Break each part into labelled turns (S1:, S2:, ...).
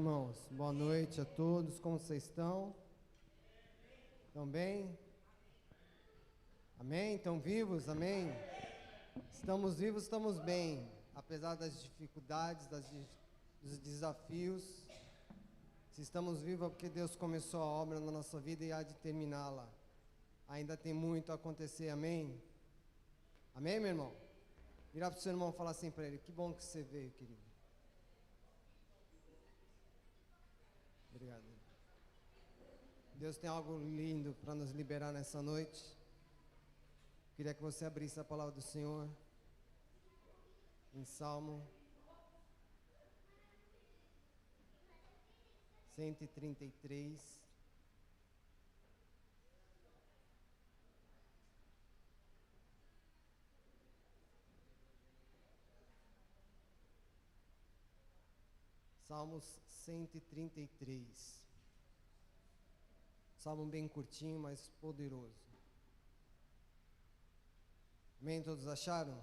S1: Irmãos, boa noite a todos, como vocês estão? Estão bem? Amém? Estão vivos? Amém? Estamos vivos, estamos bem, apesar das dificuldades, dos desafios. Se estamos vivos é porque Deus começou a obra na nossa vida e há de terminá-la. Ainda tem muito a acontecer, amém? Amém, meu irmão? Virar para o seu irmão e falar assim para ele: que bom que você veio, querido. Obrigado. Deus tem algo lindo para nos liberar nessa noite. Queria que você abrisse a palavra do Senhor em Salmo 133. Salmos 133. Salmo bem curtinho, mas poderoso. Amém? Todos acharam?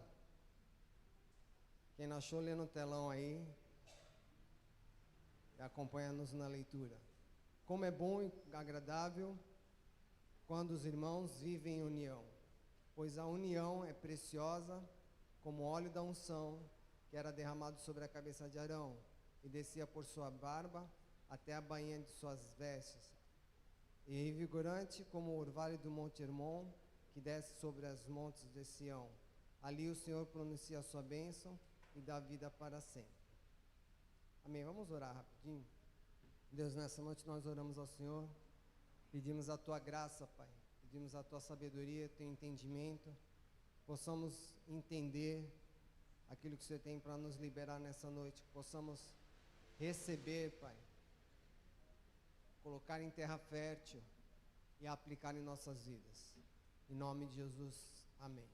S1: Quem não achou, lê no telão aí e acompanha-nos na leitura. Como é bom e agradável quando os irmãos vivem em união, pois a união é preciosa como o óleo da unção que era derramado sobre a cabeça de Arão e descia por sua barba até a bainha de suas vestes, e revigorante como o orvalho do monte Hermon que desce sobre as montes de Sião. Ali o Senhor pronuncia a sua bênção e dá vida para sempre. Amém. Vamos orar rapidinho. Deus, nessa noite nós oramos ao Senhor, pedimos a tua graça, Pai, pedimos a tua sabedoria, teu entendimento, possamos entender aquilo que o Senhor tem para nos liberar nessa noite, possamos receber, Pai, colocar em terra fértil e aplicar em nossas vidas. Em nome de Jesus, amém.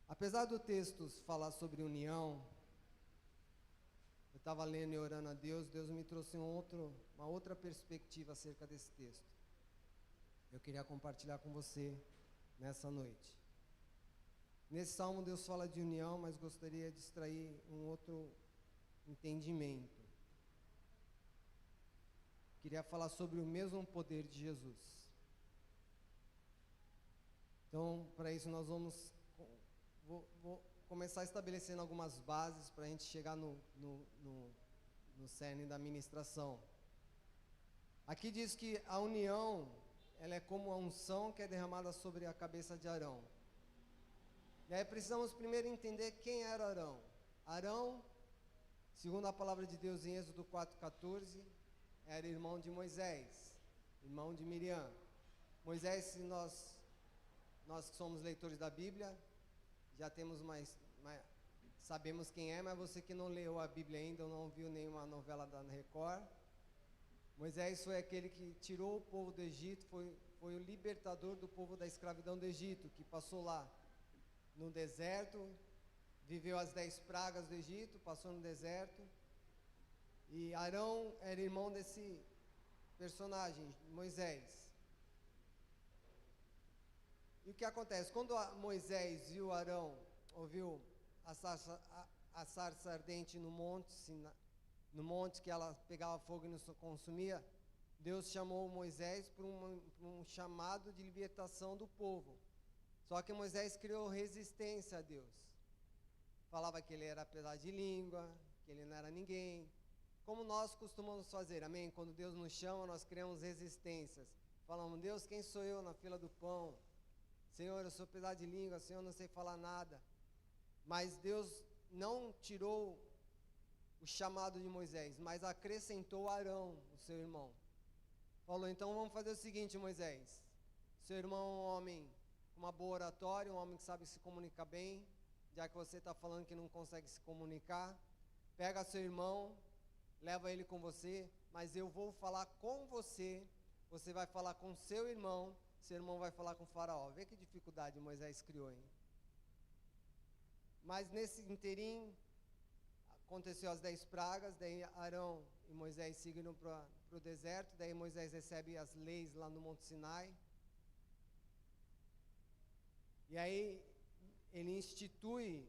S1: Apesar do texto falar sobre união, eu estava lendo e orando a Deus, Deus me trouxe uma outra perspectiva acerca desse texto. Eu queria compartilhar com você nessa noite. Nesse salmo Deus fala de união, mas gostaria de extrair um outro entendimento. Queria falar sobre o mesmo poder de Jesus. Então, para isso nós vou começar estabelecendo algumas bases para a gente chegar no cerne da ministração. Aqui diz que a união, ela é como a unção que é derramada sobre a cabeça de Arão. E aí precisamos primeiro entender quem era Arão. Arão, segundo a palavra de Deus em Êxodo 4,14, era irmão de Moisés, irmão de Miriam. Moisés, se nós que somos leitores da Bíblia, já temos sabemos quem é, mas você que não leu a Bíblia ainda ou não viu nenhuma novela da Record, Moisés foi aquele que tirou o povo do Egito, foi o libertador do povo da escravidão do Egito, que passou lá no deserto, viveu as 10 pragas do Egito, passou no deserto. E Arão era irmão desse personagem, Moisés. E o que acontece? Quando Moisés viu Arão, ouviu a sarça ardente no monte que ela pegava fogo e não consumia, Deus chamou Moisés para um chamado de libertação do povo. Só que Moisés criou resistência a Deus. Falava que ele era apesar de língua, que ele não era ninguém. Como nós costumamos fazer, amém? Quando Deus nos chama, nós criamos resistências. Falamos: Deus, quem sou eu na fila do pão? Senhor, eu sou pesado de língua, Senhor, eu não sei falar nada. Mas Deus não tirou o chamado de Moisés, mas acrescentou Arão, o seu irmão. Falou: então vamos fazer o seguinte, Moisés. Seu irmão é um homem com uma boa oratória, um homem que sabe se comunicar bem, já que você está falando que não consegue se comunicar. Pega seu irmão, leva ele com você, mas eu vou falar com você, você vai falar com seu irmão vai falar com o faraó. Vê que dificuldade Moisés criou, hein? Mas nesse interim, aconteceu as 10 pragas, daí Arão e Moisés seguiram para o deserto, daí Moisés recebe as leis lá no Monte Sinai. E aí ele institui,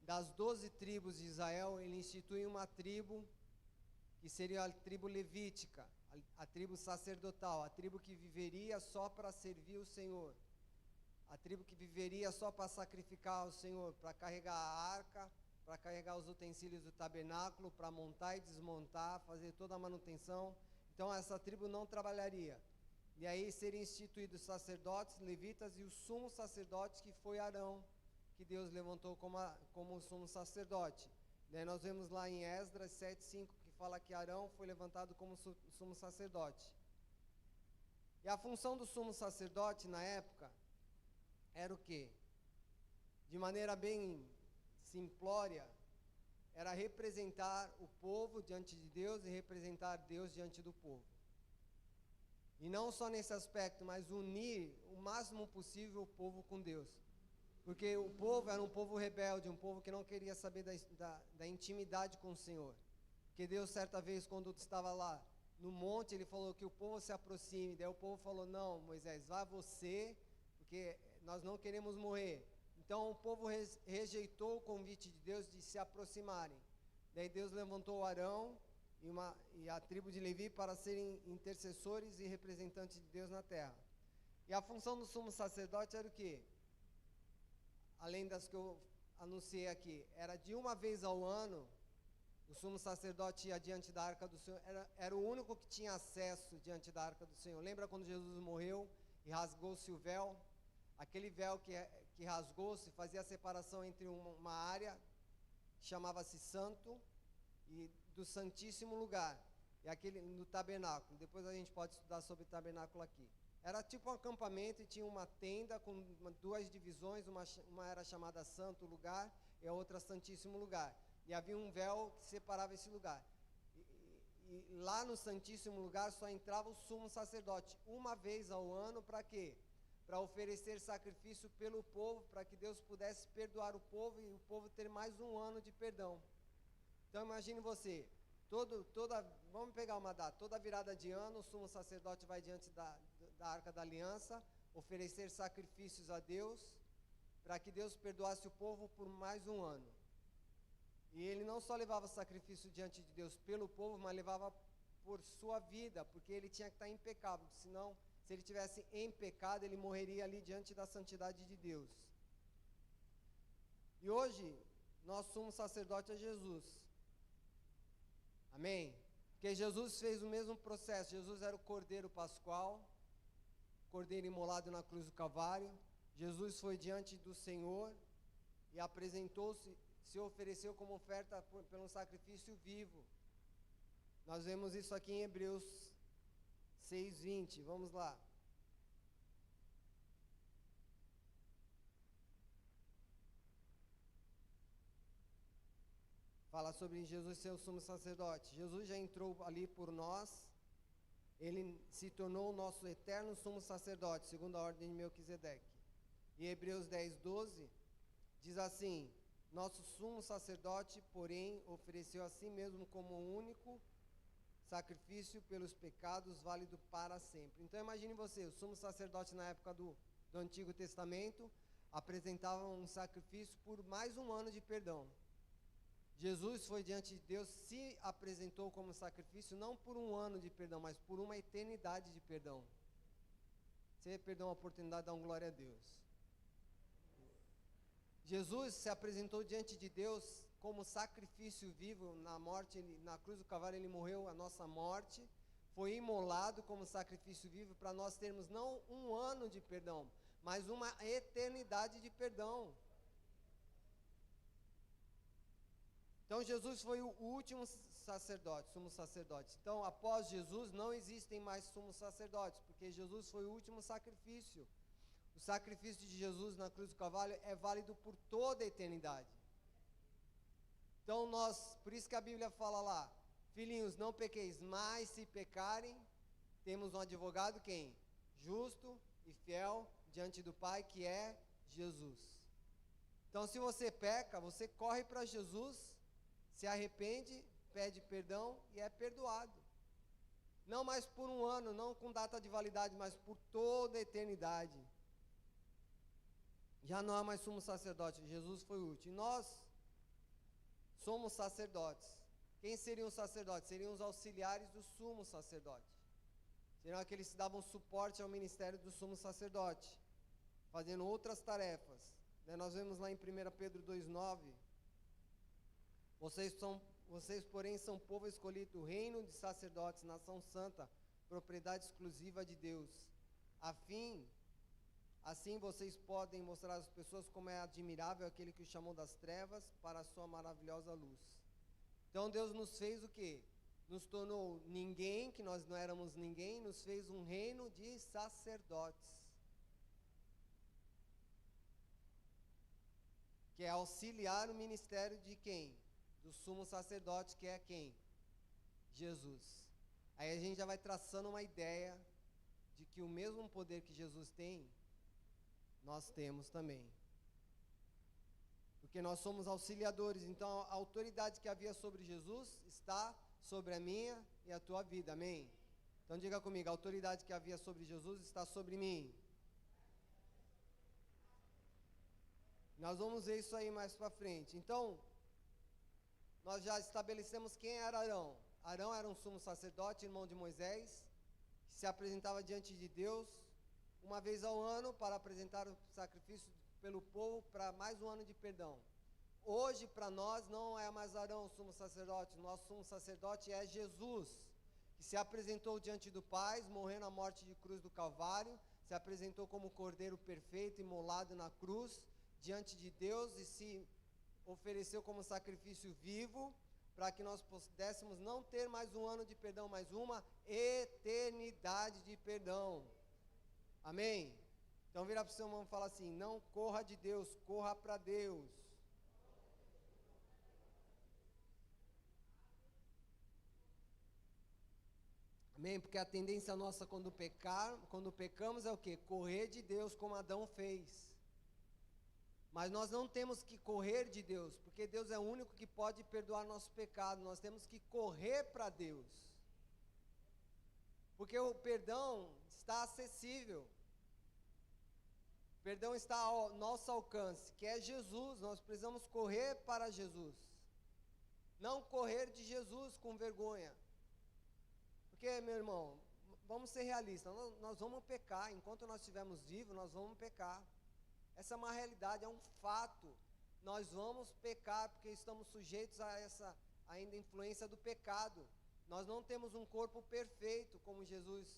S1: das 12 tribos de Israel, ele institui uma tribo que seria a tribo levítica, a tribo sacerdotal, a tribo que viveria só para servir o Senhor, a tribo que viveria só para sacrificar ao Senhor, para carregar a arca, para carregar os utensílios do tabernáculo, para montar e desmontar, fazer toda a manutenção. Então essa tribo não trabalharia. E aí seriam instituídos sacerdotes, levitas e o sumo sacerdote, que foi Arão, que Deus levantou como sumo sacerdote. Daí nós vemos lá em Esdras 7:5 que fala que Arão foi levantado como sumo sacerdote. E a função do sumo sacerdote na época era o quê? De maneira bem simplória, era representar o povo diante de Deus e representar Deus diante do povo. E não só nesse aspecto, mas unir o máximo possível o povo com Deus. Porque o povo era um povo rebelde, um povo que não queria saber da intimidade com o Senhor. Porque Deus, certa vez, quando estava lá no monte, Ele falou que o povo se aproxime. Daí o povo falou: não, Moisés, vá você, porque nós não queremos morrer. Então o povo rejeitou o convite de Deus de se aproximarem. Daí Deus levantou Arão e a tribo de Levi para serem intercessores e representantes de Deus na terra. E a função do sumo sacerdote era o quê? Além das que eu anunciei aqui, era de uma vez ao ano, o sumo sacerdote ia diante da arca do Senhor, era o único que tinha acesso diante da arca do Senhor. Lembra quando Jesus morreu e rasgou-se o véu? Aquele véu que rasgou-se fazia a separação entre uma área, que chamava-se santo, e do santíssimo lugar, e aquele no tabernáculo. Depois a gente pode estudar sobre o tabernáculo aqui. Era tipo um acampamento e tinha uma tenda com duas divisões, uma era chamada santo lugar e a outra santíssimo lugar. E havia um véu que separava esse lugar. E lá no santíssimo lugar só entrava o sumo sacerdote uma vez ao ano. Para quê? Para oferecer sacrifício pelo povo, para que Deus pudesse perdoar o povo e o povo ter mais um ano de perdão. Então imagine você, vamos pegar uma data, toda virada de ano o sumo sacerdote vai diante da Arca da Aliança, oferecer sacrifícios a Deus, para que Deus perdoasse o povo por mais um ano. E ele não só levava sacrifício diante de Deus pelo povo, mas levava por sua vida, porque ele tinha que estar impecável, senão, se ele tivesse em pecado, ele morreria ali diante da santidade de Deus. E hoje, nosso sumo sacerdote é Jesus. Amém? Porque Jesus fez o mesmo processo. Jesus era o Cordeiro Pascual, Cordeiro imolado na cruz do Calvário. Jesus foi diante do Senhor e apresentou-se, se ofereceu como oferta pelo sacrifício vivo. Nós vemos isso aqui em Hebreus 6:20. Vamos lá. Fala sobre Jesus ser o sumo sacerdote. Jesus já entrou ali por nós. Ele se tornou o nosso eterno sumo sacerdote, segundo a ordem de Melquisedeque. E Hebreus 10:12 diz assim: nosso sumo sacerdote, porém, ofereceu a si mesmo como único sacrifício pelos pecados, válido para sempre. Então imagine você, o sumo sacerdote na época do Antigo Testamento apresentava um sacrifício por mais um ano de perdão. Jesus foi diante de Deus, se apresentou como sacrifício, não por um ano de perdão, mas por uma eternidade de perdão. Se perdeu uma oportunidade, dá glória a Deus. Jesus se apresentou diante de Deus como sacrifício vivo na morte, na cruz do Calvário ele morreu a nossa morte, foi imolado como sacrifício vivo para nós termos não um ano de perdão, mas uma eternidade de perdão. Então Jesus foi o último sacerdote, sumo sacerdote. Então após Jesus não existem mais sumos sacerdotes, porque Jesus foi o último sacrifício. O sacrifício de Jesus na cruz do Calvário é válido por toda a eternidade. Então por isso que a Bíblia fala lá, filhinhos, não pequeis, mas se pecarem, temos um advogado quem? Justo e fiel diante do Pai, que é Jesus. Então se você peca, você corre para Jesus, se arrepende, pede perdão e é perdoado. Não mais por um ano, não com data de validade, mas por toda a eternidade. Já não há mais sumo sacerdote, Jesus foi o último. E nós somos sacerdotes. Quem seriam os sacerdotes? Seriam os auxiliares do sumo sacerdote. Seriam aqueles que davam suporte ao ministério do sumo sacerdote, fazendo outras tarefas. Nós vemos lá em 1 Pedro 2,9, vocês, porém, são povo escolhido, reino de sacerdotes, nação santa, propriedade exclusiva de Deus. Assim vocês podem mostrar às pessoas como é admirável aquele que os chamou das trevas para a sua maravilhosa luz. Então Deus nos fez o quê? Nos tornou ninguém, que nós não éramos ninguém, nos fez um reino de sacerdotes. Que é auxiliar o ministério de quem? Do sumo sacerdote, que é quem? Jesus. Aí a gente já vai traçando uma ideia de que o mesmo poder que Jesus tem, nós temos também. Porque nós somos auxiliadores, então a autoridade que havia sobre Jesus está sobre a minha e a tua vida, amém? Então diga comigo, a autoridade que havia sobre Jesus está sobre mim. Nós vamos ver isso aí mais para frente. Então, nós já estabelecemos quem era Arão. Arão era um sumo sacerdote, irmão de Moisés, que se apresentava diante de Deus uma vez ao ano para apresentar o sacrifício pelo povo para mais um ano de perdão. Hoje, para nós, não é mais Arão o sumo sacerdote, nosso sumo sacerdote é Jesus, que se apresentou diante do Pai, morrendo a morte de cruz do Calvário, se apresentou como Cordeiro perfeito, imolado na cruz, diante de Deus, e se ofereceu como sacrifício vivo, para que nós pudéssemos não ter mais um ano de perdão, mas uma eternidade de perdão. Amém? Então vira para o seu irmão e fala assim, não corra de Deus, corra para Deus. Amém? Porque a tendência nossa quando pecamos é o quê? Correr de Deus como Adão fez. Mas nós não temos que correr de Deus, porque Deus é o único que pode perdoar nosso pecado. Nós temos que correr para Deus. Porque o perdão está acessível. O perdão está ao nosso alcance, que é Jesus. Nós precisamos correr para Jesus. Não correr de Jesus com vergonha. Porque, meu irmão, vamos ser realistas, nós vamos pecar. Enquanto nós estivermos vivos, nós vamos pecar. Essa é uma realidade, é um fato. Nós vamos pecar porque estamos sujeitos a essa ainda influência do pecado. Nós não temos um corpo perfeito como Jesus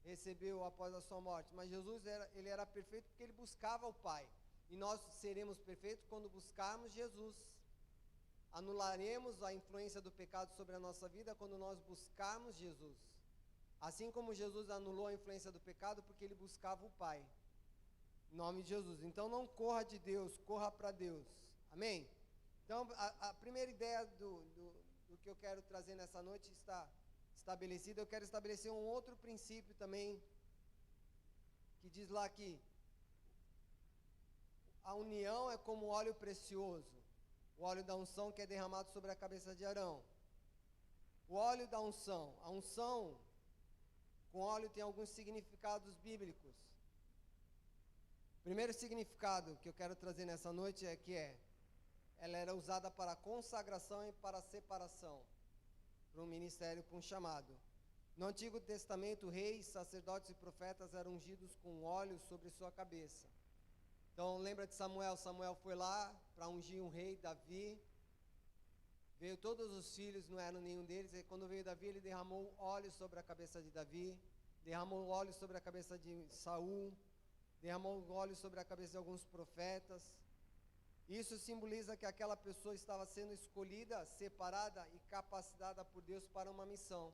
S1: recebeu após a sua morte, mas Jesus ele era perfeito porque ele buscava o Pai. E nós seremos perfeitos quando buscarmos Jesus. Anularemos a influência do pecado sobre a nossa vida quando nós buscarmos Jesus. Assim como Jesus anulou a influência do pecado porque ele buscava o Pai. Em nome de Jesus. Então não corra de Deus, corra para Deus. Amém? Então a primeira ideia do que eu quero trazer nessa noite está estabelecida. Eu quero estabelecer um outro princípio também, que diz lá que a união é como óleo precioso, o óleo da unção que é derramado sobre a cabeça de Arão. O óleo da unção, a unção com óleo tem alguns significados bíblicos. O primeiro significado que eu quero trazer nessa noite é que ela era usada para consagração e para separação, para um ministério, para um chamado. No Antigo Testamento, reis, sacerdotes e profetas eram ungidos com óleo sobre sua cabeça. Então, lembra de Samuel? Samuel foi lá para ungir um rei, Davi. Veio todos os filhos, não eram nenhum deles. E quando veio Davi, ele derramou óleo sobre a cabeça de Davi, derramou óleo sobre a cabeça de Saul, derramou óleo sobre a cabeça de alguns profetas. Isso simboliza que aquela pessoa estava sendo escolhida, separada e capacitada por Deus para uma missão.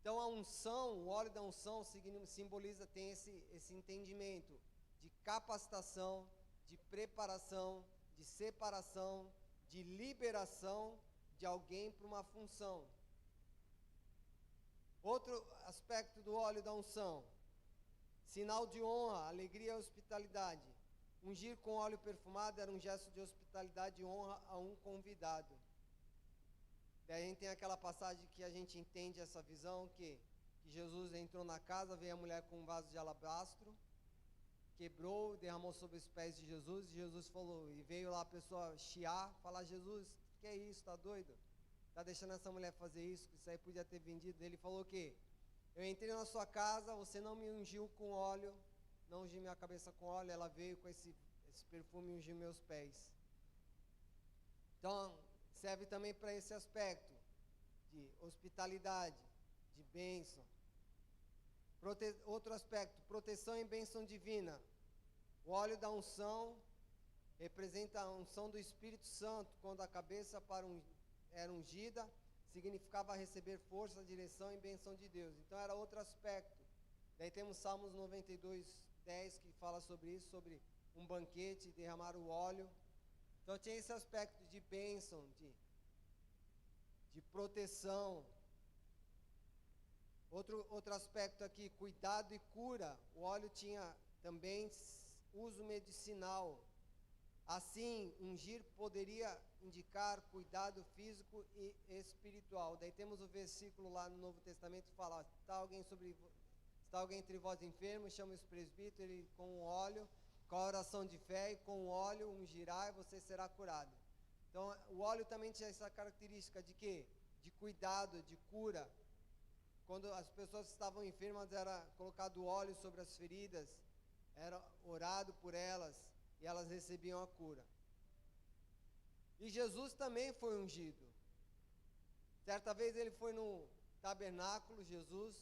S1: Então a unção, o óleo da unção simboliza, tem esse entendimento de capacitação, de preparação, de separação, de liberação de alguém para uma função. Outro aspecto do óleo da unção, sinal de honra, alegria e hospitalidade. Ungir com óleo perfumado era um gesto de hospitalidade e honra a um convidado. Daí a gente tem aquela passagem que a gente entende essa visão, que Jesus entrou na casa, veio a mulher com um vaso de alabastro, quebrou, derramou sobre os pés de Jesus, e Jesus falou, e veio lá a pessoa chiar, falar, Jesus, que é isso, está doido? está deixando essa mulher fazer isso, que isso aí podia ter vendido. Ele falou o quê? Eu entrei na sua casa, você não me ungiu com óleo, não ungiu minha cabeça com óleo, ela veio com esse perfume e ungiu meus pés. Então, serve também para esse aspecto de hospitalidade, de bênção. Outro aspecto, proteção e bênção divina. O óleo da unção representa a unção do Espírito Santo. Quando a cabeça era ungida, significava receber força, direção e bênção de Deus. Então era outro aspecto. Daí temos Salmos 92:10 que fala sobre isso, sobre um banquete, derramar o óleo. Então tinha esse aspecto de bênção, de proteção. Outro aspecto aqui, cuidado e cura. O óleo tinha também uso medicinal. Assim, ungir poderia indicar cuidado físico e espiritual. Daí temos o versículo lá no Novo Testamento que fala: está alguém entre vós enfermo, chama os presbíteros, ele com o óleo, com a oração de fé e com o óleo ungirá e você será curado. Então, o óleo também tinha essa característica de quê? De cuidado, de cura. Quando as pessoas estavam enfermas, era colocado óleo sobre as feridas, era orado por elas, e elas recebiam a cura. E Jesus também foi ungido. Certa vez ele foi no tabernáculo, Jesus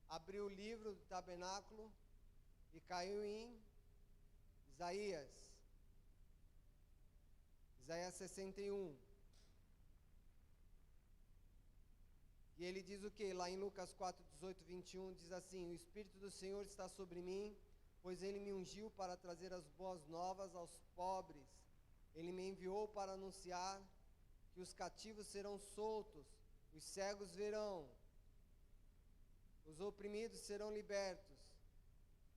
S1: abriu o livro do tabernáculo e caiu em Isaías 61. E ele diz o que? Lá em Lucas 4:18-21, diz assim: o Espírito do Senhor está sobre mim, pois ele me ungiu para trazer as boas novas aos pobres. Ele me enviou para anunciar que os cativos serão soltos, os cegos verão, os oprimidos serão libertos,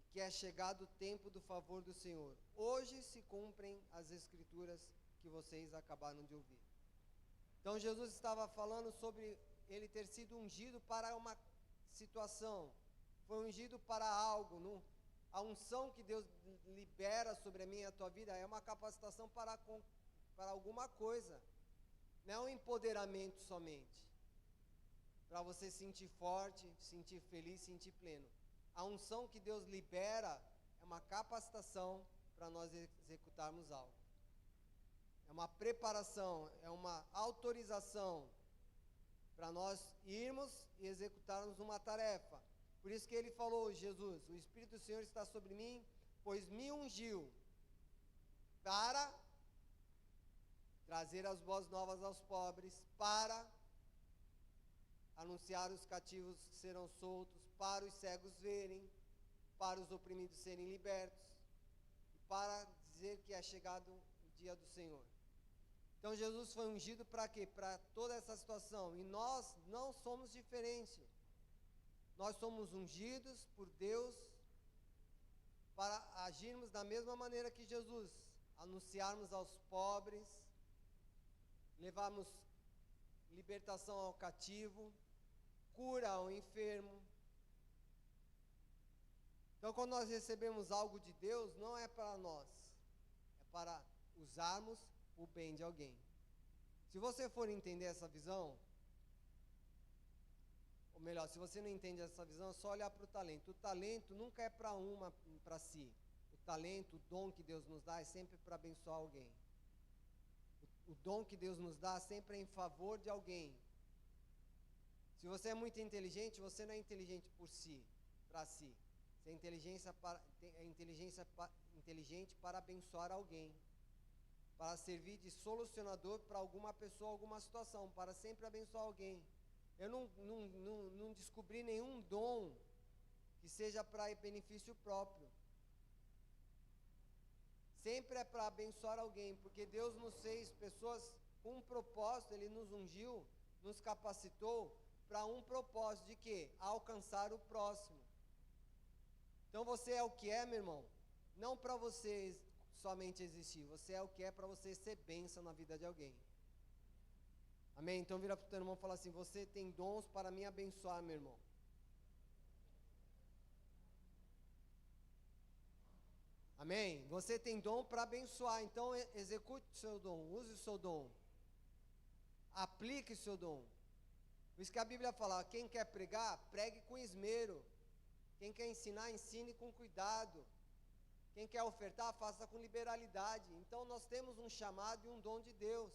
S1: e que é chegado o tempo do favor do Senhor. Hoje se cumprem as escrituras que vocês acabaram de ouvir. Então Jesus estava falando sobre ele ter sido ungido para uma situação, foi ungido para algo. A unção que Deus libera sobre a minha e a tua vida é uma capacitação para alguma coisa, não é um empoderamento somente, para você sentir forte, sentir feliz, sentir pleno. A unção que Deus libera é uma capacitação para nós executarmos algo, é uma preparação, é uma autorização para nós irmos e executarmos uma tarefa. Por isso que ele falou, Jesus: o Espírito do Senhor está sobre mim, pois me ungiu para trazer as boas novas aos pobres, para anunciar os cativos que serão soltos, para os cegos verem, para os oprimidos serem libertos, e para dizer que é chegado o dia do Senhor. Então Jesus foi ungido para quê? Para toda essa situação. E nós não somos diferentes. Nós somos ungidos por Deus para agirmos da mesma maneira que Jesus, anunciarmos aos pobres, levarmos libertação ao cativo, cura ao enfermo. Então, quando nós recebemos algo de Deus, não é para nós, é para usarmos o bem de alguém. Se você for entender essa visão, ou melhor, se você não entende essa visão, é só olhar para o talento. O talento nunca é para si. O talento, o dom que Deus nos dá é sempre para abençoar alguém. O dom que Deus nos dá sempre é em favor de alguém. Se você é muito inteligente, você não é inteligente por si, para si. Você é inteligente para abençoar alguém, para servir de solucionador para alguma pessoa, alguma situação, para sempre abençoar alguém. Eu não descobri nenhum dom que seja para benefício próprio. Sempre é para abençoar alguém, porque Deus nos fez pessoas com um propósito, Ele nos ungiu, nos capacitou para um propósito de quê? Alcançar o próximo. Então você é o que é, meu irmão, não para você somente existir, você é o que é para você ser bênção na vida de alguém. Amém? Então vira para o teu irmão e fala assim: você tem dons para me abençoar, meu irmão. Amém? Você tem dom para abençoar, então execute o seu dom, use o seu dom. Aplique o seu dom. Por isso que a Bíblia fala, quem quer pregar, pregue com esmero. Quem quer ensinar, ensine com cuidado. Quem quer ofertar, faça com liberalidade. Então nós temos um chamado e um dom de Deus.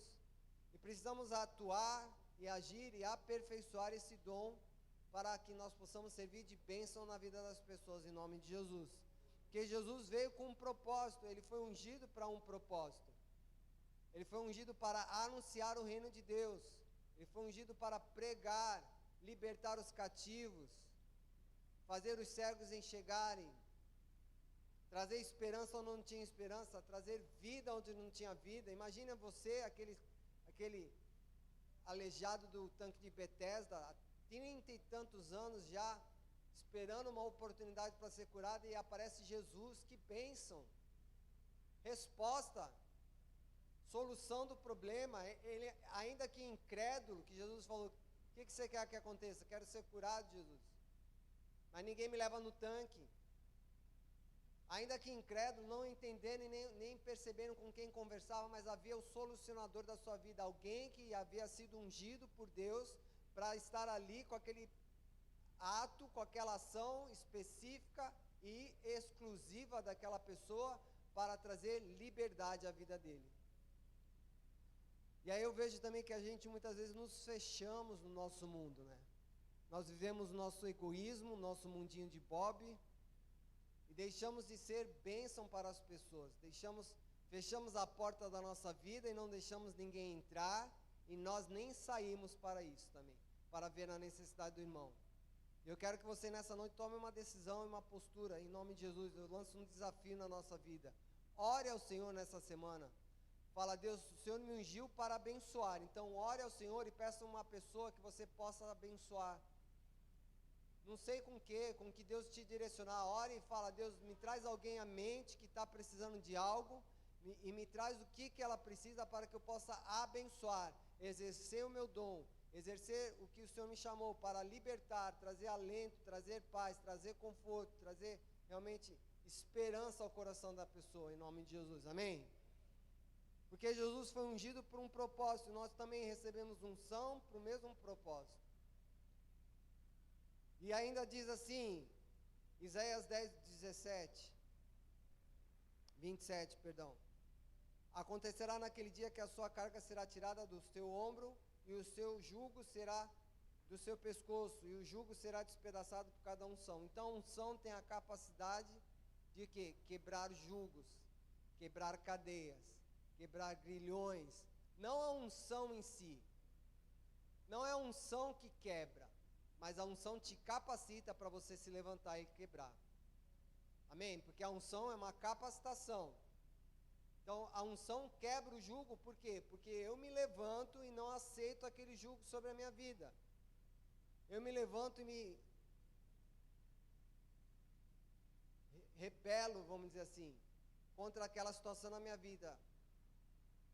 S1: E precisamos atuar e agir e aperfeiçoar esse dom para que nós possamos servir de bênção na vida das pessoas, em nome de Jesus. Porque Jesus veio com um propósito, ele foi ungido para um propósito. Ele foi ungido para anunciar o reino de Deus. Ele foi ungido para pregar, libertar os cativos, fazer os cegos enxergarem, trazer esperança onde não tinha esperança, trazer vida onde não tinha vida. Imagina você, aquele aleijado do tanque de Betesda, há 30 e tantos anos já, esperando uma oportunidade para ser curado, e aparece Jesus, que bênção, resposta, solução do problema. Ele, ainda que incrédulo, que Jesus falou, o que você quer que aconteça? Quero ser curado, Jesus, mas ninguém me leva no tanque. Ainda que incrédulo, não entendendo e nem percebendo com quem conversava, mas havia o solucionador da sua vida, alguém que havia sido ungido por Deus para estar ali com aquele ato, com aquela ação específica e exclusiva daquela pessoa para trazer liberdade à vida dele. E aí eu vejo também que a gente muitas vezes nos fechamos no nosso mundo, né? Nós vivemos o nosso egoísmo, nosso mundinho de Bob, e deixamos de ser bênção para as pessoas. Fechamos a porta da nossa vida e não deixamos ninguém entrar, e nós nem saímos para isso também, para ver a necessidade do irmão. Eu quero que você nessa noite tome uma decisão e uma postura, em nome de Jesus. Eu lanço um desafio na nossa vida. Ore ao Senhor nessa semana. Fala, Deus, o Senhor me ungiu para abençoar. Então ore ao Senhor e peça uma pessoa que você possa abençoar. Não sei com que Deus te direcionar. Ore e fala, Deus, me traz alguém à mente que está precisando de algo, e me traz o que ela precisa para que eu possa abençoar, exercer o meu dom, exercer o que o Senhor me chamou para libertar, trazer alento, trazer paz, trazer conforto, trazer realmente esperança ao coração da pessoa, em nome de Jesus, amém? Porque Jesus foi ungido por um propósito, nós também recebemos unção para o mesmo propósito. E ainda diz assim, Isaías 27, acontecerá naquele dia que a sua carga será tirada do seu ombro, e o seu jugo será do seu pescoço, e o jugo será despedaçado por cada unção. Então a unção tem a capacidade de quê? Quebrar jugos, quebrar cadeias, quebrar grilhões. Não a unção em si, não é a unção que quebra, mas a unção te capacita para você se levantar e quebrar. Amém? Porque a unção é uma capacitação. Então, a unção quebra o jugo, por quê? Porque eu me levanto e não aceito aquele jugo sobre a minha vida. Eu me levanto e me rebelo, vamos dizer assim, contra aquela situação na minha vida.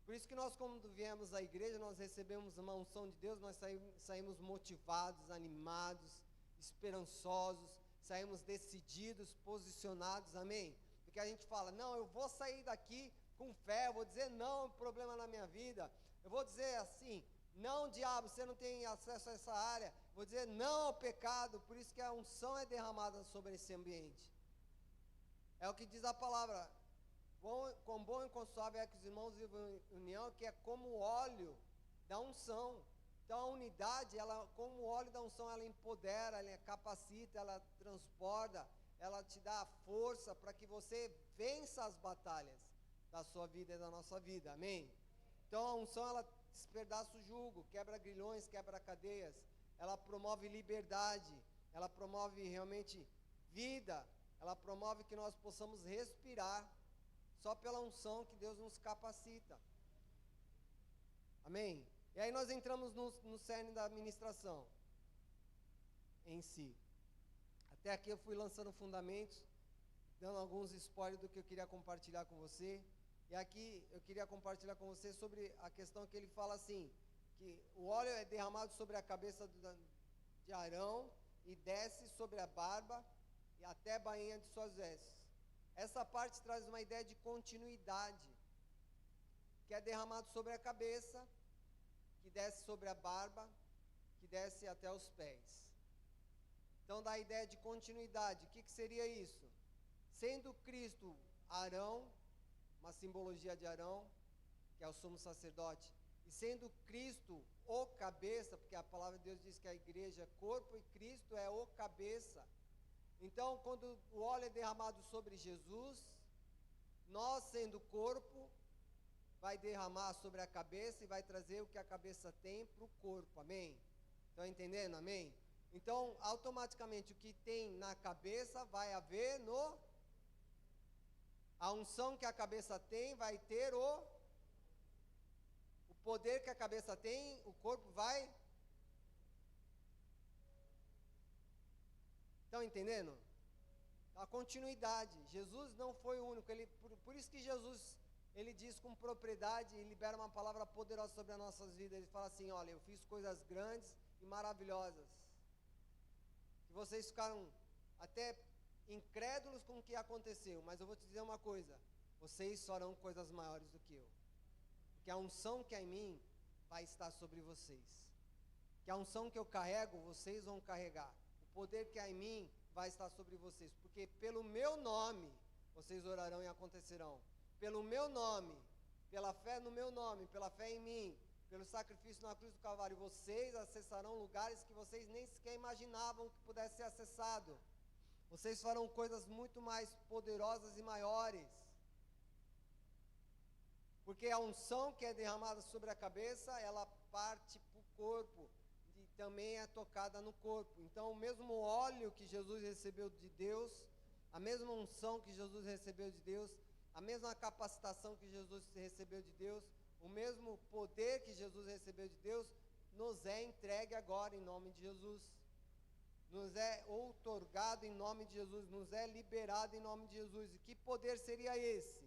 S1: Por isso que nós, quando viemos à igreja, nós recebemos uma unção de Deus, nós saímos motivados, animados, esperançosos, saímos decididos, posicionados, amém? Porque a gente fala, não, eu vou sair daqui com fé, eu vou dizer não, problema na minha vida, eu vou dizer assim, não, diabo, você não tem acesso a essa área, vou dizer não ao pecado. Por isso que a unção é derramada sobre esse ambiente. É o que diz a palavra, quão bom e quão suave é que os irmãos vivam em união, que é como o óleo da unção. Então a unidade, ela, como o óleo da unção, ela empodera, ela capacita, ela transborda, ela te dá força para que você vença as batalhas da sua vida e da nossa vida, amém? Então a unção, ela despedaça o jugo, quebra grilhões, quebra cadeias, ela promove liberdade, ela promove realmente vida, ela promove que nós possamos respirar, só pela unção que Deus nos capacita, amém? E aí nós entramos no cerne da administração em si. Até aqui eu fui lançando fundamentos, dando alguns spoilers do que eu queria compartilhar com você. E aqui eu queria compartilhar com você sobre a questão que ele fala assim, que o óleo é derramado sobre a cabeça de Arão e desce sobre a barba e até a bainha de suas vestes. Essa parte traz uma ideia de continuidade, que é derramado sobre a cabeça, que desce sobre a barba, que desce até os pés. Então dá a ideia de continuidade. O que seria isso? Sendo Cristo Arão, uma simbologia de Arão, que é o sumo sacerdote, e sendo Cristo o cabeça, porque a palavra de Deus diz que a igreja é corpo e Cristo é o cabeça. Então, quando o óleo é derramado sobre Jesus, nós, sendo corpo, vai derramar sobre a cabeça e vai trazer o que a cabeça tem para o corpo, amém? Estão entendendo, amém? Então, automaticamente, o que tem na cabeça vai haver no... A unção que a cabeça tem vai ter o poder que a cabeça tem, o corpo vai... Estão entendendo? A continuidade. Jesus não foi o único. Por isso que Jesus, ele diz com propriedade e libera uma palavra poderosa sobre as nossas vidas. Ele fala assim, olha, eu fiz coisas grandes e maravilhosas. Que vocês ficaram até incrédulos com o que aconteceu. Mas eu vou te dizer uma coisa. Vocês farão coisas maiores do que eu. Porque a unção que é em mim vai estar sobre vocês. Que a unção que eu carrego, vocês vão carregar. O poder que há em mim vai estar sobre vocês. Porque pelo meu nome, vocês orarão e acontecerão. Pelo meu nome, pela fé no meu nome, pela fé em mim, pelo sacrifício na cruz do Calvário, vocês acessarão lugares que vocês nem sequer imaginavam que pudesse ser acessado. Vocês farão coisas muito mais poderosas e maiores. Porque a unção que é derramada sobre a cabeça, ela parte para o corpo e também é tocada no corpo. Então, o mesmo óleo que Jesus recebeu de Deus, a mesma unção que Jesus recebeu de Deus, a mesma capacitação que Jesus recebeu de Deus, o mesmo poder que Jesus recebeu de Deus, nos é entregue agora em nome de Jesus. Nos é outorgado em nome de Jesus, nos é liberado em nome de Jesus. E que poder seria esse?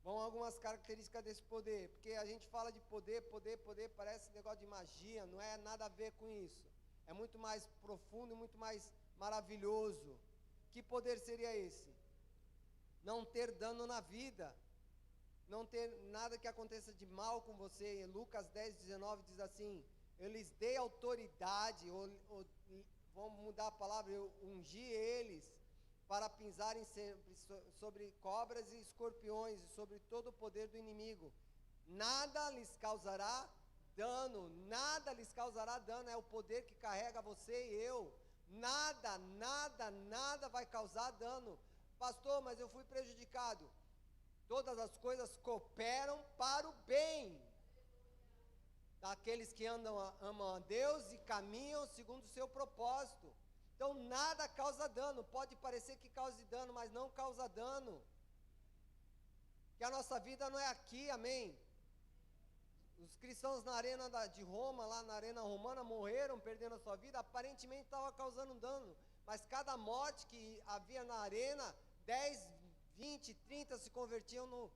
S1: Vão algumas características desse poder, porque a gente fala de poder, parece negócio de magia, não é nada a ver com isso. É muito mais profundo e muito mais maravilhoso. Que poder seria esse? Não ter dano na vida, não ter nada que aconteça de mal com você. Lucas 10:19 diz assim, eu lhes dei autoridade, vamos mudar a palavra, eu ungi eles, para pisarem sobre cobras e escorpiões, e sobre todo o poder do inimigo. Nada lhes causará dano, nada lhes causará dano, é o poder que carrega você e eu. Nada vai causar dano. Pastor, mas eu fui prejudicado. Todas as coisas cooperam para o bem daqueles que amam a Deus e caminham segundo o seu propósito. Então nada causa dano, pode parecer que cause dano, mas não causa dano. Que a nossa vida não é aqui, amém? Os cristãos na arena de Roma, lá na arena romana, morreram, perdendo a sua vida, aparentemente estava causando dano. Mas cada morte que havia na arena, 10, 20, 30 se convertiam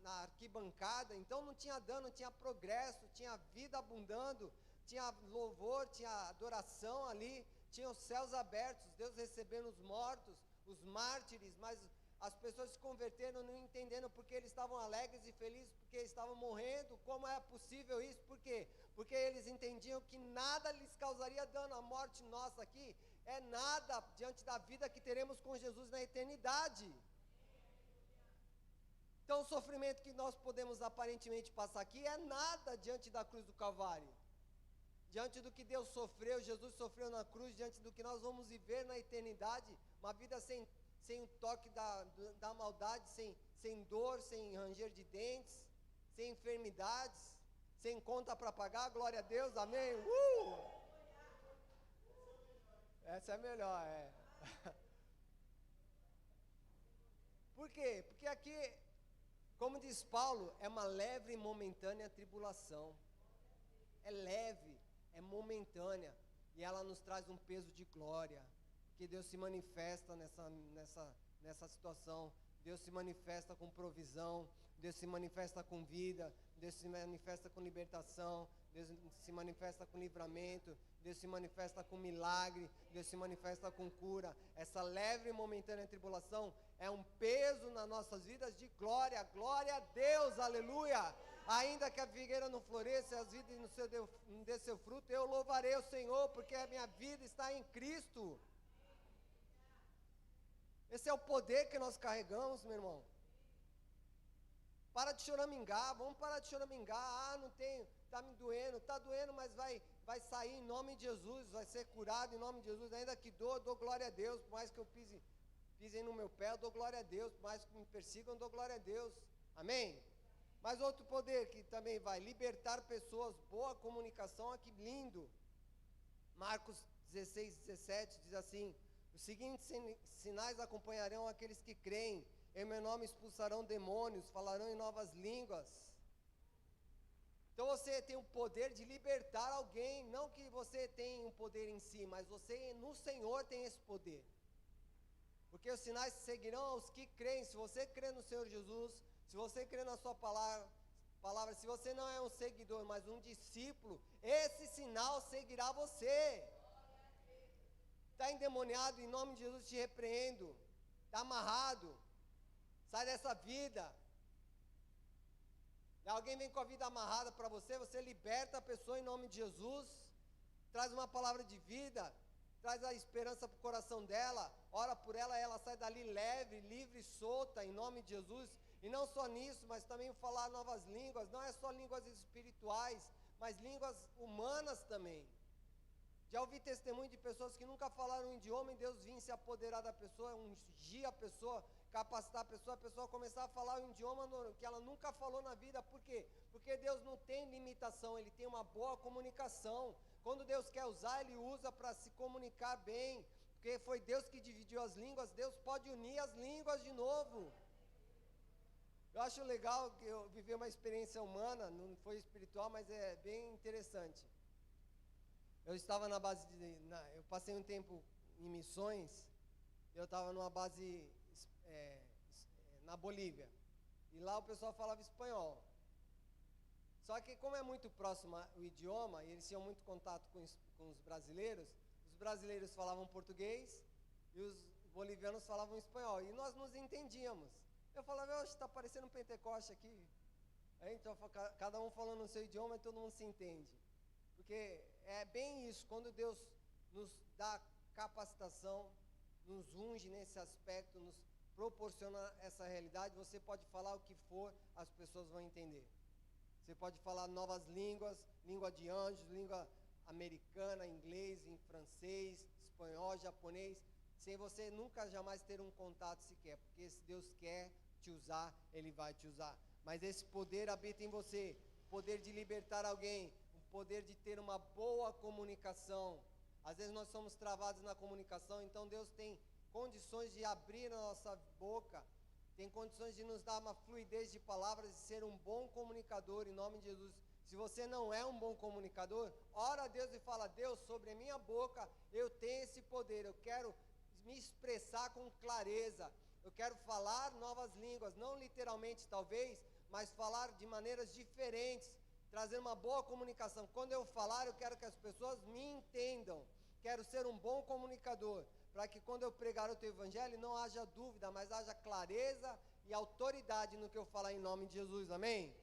S1: na arquibancada. Então não tinha dano, tinha progresso, tinha vida abundando, tinha louvor, tinha adoração ali, tinha os céus abertos, Deus recebendo os mortos, os mártires, mas as pessoas se converteram não entendendo porque eles estavam alegres e felizes, porque estavam morrendo. Como é possível isso? Por quê? Porque eles entendiam que nada lhes causaria dano. A morte nossa aqui é nada diante da vida que teremos com Jesus na eternidade. Então o sofrimento que nós podemos aparentemente passar aqui é nada diante da cruz do Calvário. Diante do que Deus sofreu, Jesus sofreu na cruz, diante do que nós vamos viver na eternidade, uma vida sem o toque da maldade, sem dor, sem ranger de dentes, sem enfermidades, sem conta para pagar, glória a Deus, amém? Essa é melhor, Por quê? Porque aqui, como diz Paulo, é uma leve e momentânea tribulação. É leve, é momentânea, e ela nos traz um peso de glória. Que Deus se manifesta nessa situação. Deus se manifesta com provisão, Deus se manifesta com vida, Deus se manifesta com libertação, Deus se manifesta com livramento, Deus se manifesta com milagre, Deus se manifesta com cura. Essa leve e momentânea tribulação é um peso nas nossas vidas de glória. Glória a Deus, aleluia! Ainda que a figueira não floresça e as vidas não dê seu fruto, eu louvarei o Senhor, porque a minha vida está em Cristo. Esse é o poder que nós carregamos, meu irmão. Para de choramingar, vamos parar de choramingar. Ah, não tenho, está me doendo, está doendo, mas vai sair em nome de Jesus, vai ser curado em nome de Jesus. Ainda que dou glória a Deus, por mais que eu pisem no meu pé, eu dou glória a Deus, por mais que me persigam, eu dou glória a Deus. Amém? Mas outro poder que também vai libertar pessoas, boa comunicação, olha que lindo. Marcos 16, 17 diz assim: os seguintes sinais acompanharão aqueles que creem. Em meu nome expulsarão demônios, falarão em novas línguas. Então você tem o poder de libertar alguém, não que você tenha um poder em si, mas você no Senhor tem esse poder. Porque os sinais seguirão aos que creem. Se você crê no Senhor Jesus, se você crê na sua palavra, se você não é um seguidor, mas um discípulo, esse sinal seguirá você. Está endemoniado, em nome de Jesus te repreendo. Está amarrado. Sai dessa vida. E alguém vem com a vida amarrada para você, você liberta a pessoa em nome de Jesus, traz uma palavra de vida, traz a esperança para o coração dela, ora por ela, ela sai dali leve, livre, solta, em nome de Jesus. E não só nisso, mas também falar novas línguas, não é só línguas espirituais, mas línguas humanas também. Já ouvi testemunho de pessoas que nunca falaram um idioma e Deus vinha se apoderar da pessoa, ungir a pessoa, capacitar a pessoa começar a falar um idioma que ela nunca falou na vida. Por quê? Porque Deus não tem limitação, Ele tem uma boa comunicação. Quando Deus quer usar, Ele usa para se comunicar bem, porque foi Deus que dividiu as línguas, Deus pode unir as línguas de novo. Eu acho legal que eu vivi uma experiência humana, não foi espiritual, mas é bem interessante. Eu estava na base eu passei um tempo em missões, eu estava numa base na Bolívia, e lá o pessoal falava espanhol. Só que como é muito próximo o idioma, e eles tinham muito contato com os brasileiros falavam português, e os bolivianos falavam espanhol, e nós nos entendíamos. Eu falava, oxe, está parecendo um Pentecoste aqui. Então, cada um falando no seu idioma e todo mundo se entende. Porque é bem isso, quando Deus nos dá capacitação, nos unge nesse aspecto, nos proporciona essa realidade, você pode falar o que for, as pessoas vão entender. Você pode falar novas línguas, língua de anjos, língua americana, inglês, em francês, espanhol, japonês, sem você nunca jamais ter um contato sequer, porque se Deus quer te usar, Ele vai te usar. Mas esse poder habita em você, o poder de libertar alguém, poder de ter uma boa comunicação. Às vezes nós somos travados na comunicação, então Deus tem condições de abrir a nossa boca, tem condições de nos dar uma fluidez de palavras e ser um bom comunicador em nome de Jesus. Se você não é um bom comunicador, ora a Deus e fala: Deus, sobre a minha boca eu tenho esse poder, eu quero me expressar com clareza, eu quero falar novas línguas, não literalmente talvez, mas falar de maneiras diferentes, trazer uma boa comunicação. Quando eu falar, eu quero que as pessoas me entendam. Quero ser um bom comunicador, para que quando eu pregar o teu evangelho, não haja dúvida, mas haja clareza e autoridade no que eu falar em nome de Jesus. Amém?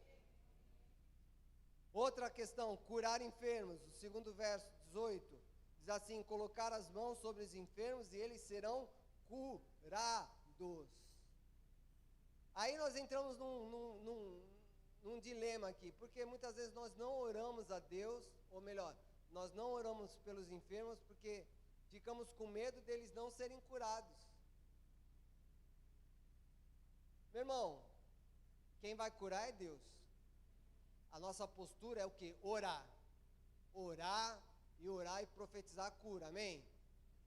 S1: Outra questão, curar enfermos. O segundo verso, 18, diz assim: colocar as mãos sobre os enfermos e eles serão curados. Aí nós entramos num dilema aqui, porque muitas vezes nós não oramos a Deus, ou melhor, nós não oramos pelos enfermos porque ficamos com medo deles não serem curados. Meu irmão, quem vai curar é Deus. A nossa postura é o quê? Orar. Orar e profetizar a cura, amém?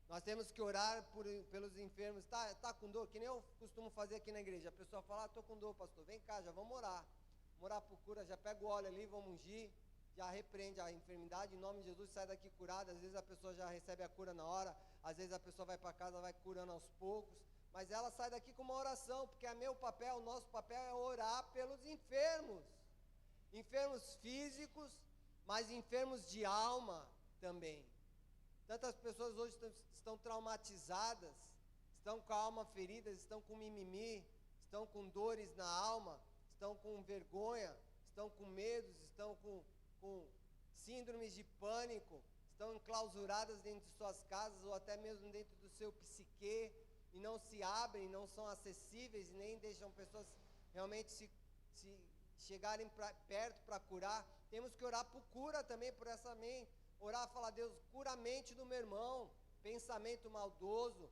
S1: Nós temos que orar pelos enfermos. Tá com dor? Que nem eu costumo fazer aqui na igreja. A pessoa fala: estou com dor, pastor, vem cá, já vamos orar. Orar por cura, já pega o óleo ali, vamos ungir, já repreende a enfermidade, em nome de Jesus, sai daqui curada. Às vezes a pessoa já recebe a cura na hora, às vezes a pessoa vai para casa, vai curando aos poucos, mas ela sai daqui com uma oração, porque é meu papel, o nosso papel é orar pelos enfermos, enfermos físicos, mas enfermos de alma também. Tantas pessoas hoje estão traumatizadas, estão com a alma ferida, estão com mimimi, estão com dores na alma, estão com vergonha, estão com medos, estão com síndromes de pânico, estão enclausuradas dentro de suas casas ou até mesmo dentro do seu psique e não se abrem, não são acessíveis e nem deixam pessoas realmente se chegarem perto para curar. Temos que orar por cura também, por essa mente. Orar, falar, Deus, cura a mente do meu irmão, pensamento maldoso,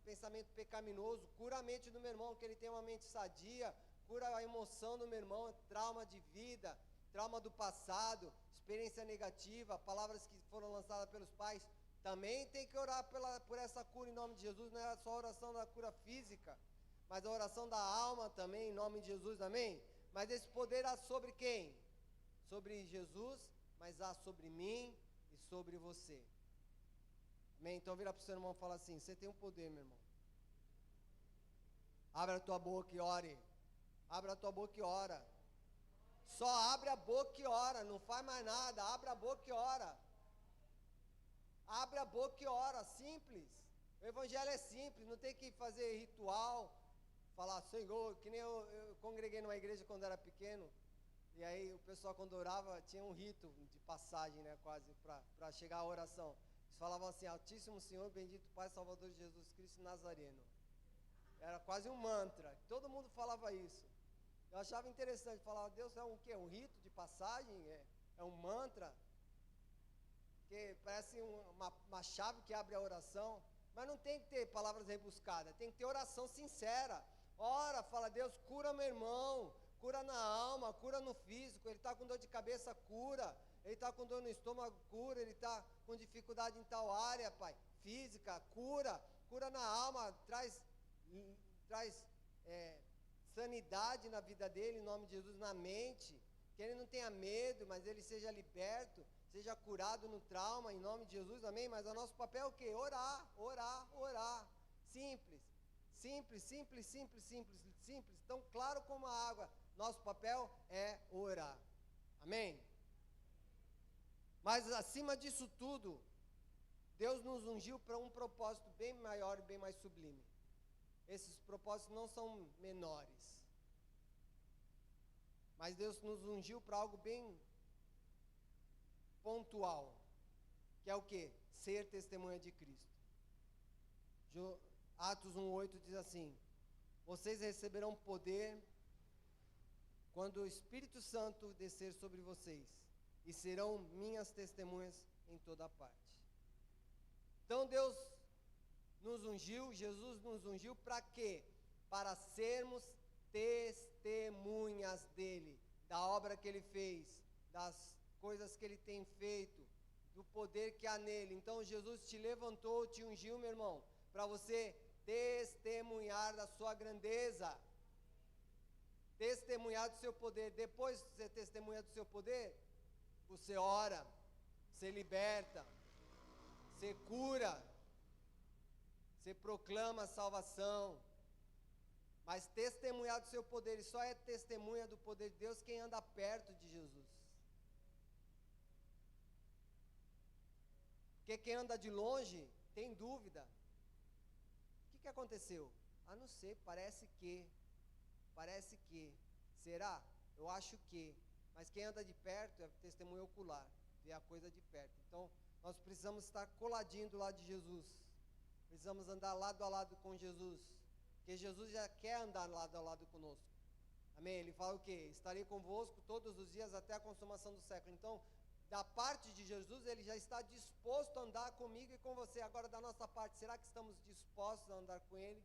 S1: pensamento pecaminoso, cura a mente do meu irmão, que ele tenha uma mente sadia, cura a emoção do meu irmão, trauma de vida, trauma do passado, experiência negativa, palavras que foram lançadas pelos pais. Também tem que orar por essa cura em nome de Jesus. Não é só a oração da cura física, mas a oração da alma também em nome de Jesus, amém? Mas esse poder há sobre quem? Sobre Jesus, mas há sobre mim e sobre você. Amém? Então vira para o seu irmão e fala assim, você tem um poder, meu irmão. Abra a tua boca e ore. Abra a tua boca e ora. Só abre a boca e ora, não faz mais nada. Abre a boca e ora. Abre a boca e ora, simples. O evangelho é simples, não tem que fazer ritual, falar, Senhor, que nem eu congreguei numa igreja quando era pequeno, e aí o pessoal quando orava, tinha um rito de passagem, né, quase, para chegar à oração. Eles falavam assim, Altíssimo Senhor, bendito Pai, Salvador Jesus Cristo Nazareno. Era quase um mantra, todo mundo falava isso. Eu achava interessante, falava, Deus é um quê? Um rito de passagem? É um mantra? Que parece uma chave que abre a oração, mas não tem que ter palavras rebuscadas, tem que ter oração sincera. Ora, fala, Deus, cura meu irmão, cura na alma, cura no físico, ele está com dor de cabeça, cura, ele está com dor no estômago, cura, ele está com dificuldade em tal área, Pai, física, cura na alma, traz sanidade na vida dele, em nome de Jesus, na mente, que ele não tenha medo, mas ele seja liberto, seja curado no trauma, em nome de Jesus, amém? Mas o nosso papel é o quê? Orar. Simples. Tão claro como a água. Nosso papel é orar. Amém? Mas acima disso tudo, Deus nos ungiu para um propósito bem maior e bem mais sublime. Esses propósitos não são menores. Mas Deus nos ungiu para algo bem pontual, que é o quê? Ser testemunha de Cristo. Atos 1:8 diz assim, vocês receberão poder quando o Espírito Santo descer sobre vocês, e serão minhas testemunhas em toda parte. Então Deus nos ungiu, Jesus nos ungiu para quê? Para sermos testemunhas dele, da obra que ele fez, das coisas que ele tem feito, do poder que há nele. Então Jesus te levantou, te ungiu, meu irmão, para você testemunhar da sua grandeza, testemunhar do seu poder. Depois que você testemunha do seu poder, você ora, você liberta, você cura, você proclama a salvação. Mas testemunhar do seu poder, e só é testemunha do poder de Deus quem anda perto de Jesus. Porque quem anda de longe tem dúvida. O que aconteceu? Ah, não sei, parece que. Será? Eu acho que. Mas quem anda de perto é testemunha ocular, vê a coisa de perto. Então, nós precisamos estar coladinho do lado de Jesus. Precisamos andar lado a lado com Jesus. Porque Jesus já quer andar lado a lado conosco. Amém? Ele fala o quê? Estarei convosco todos os dias até a consumação do século. Então, da parte de Jesus, ele já está disposto a andar comigo e com você. Agora, da nossa parte, será que estamos dispostos a andar com ele?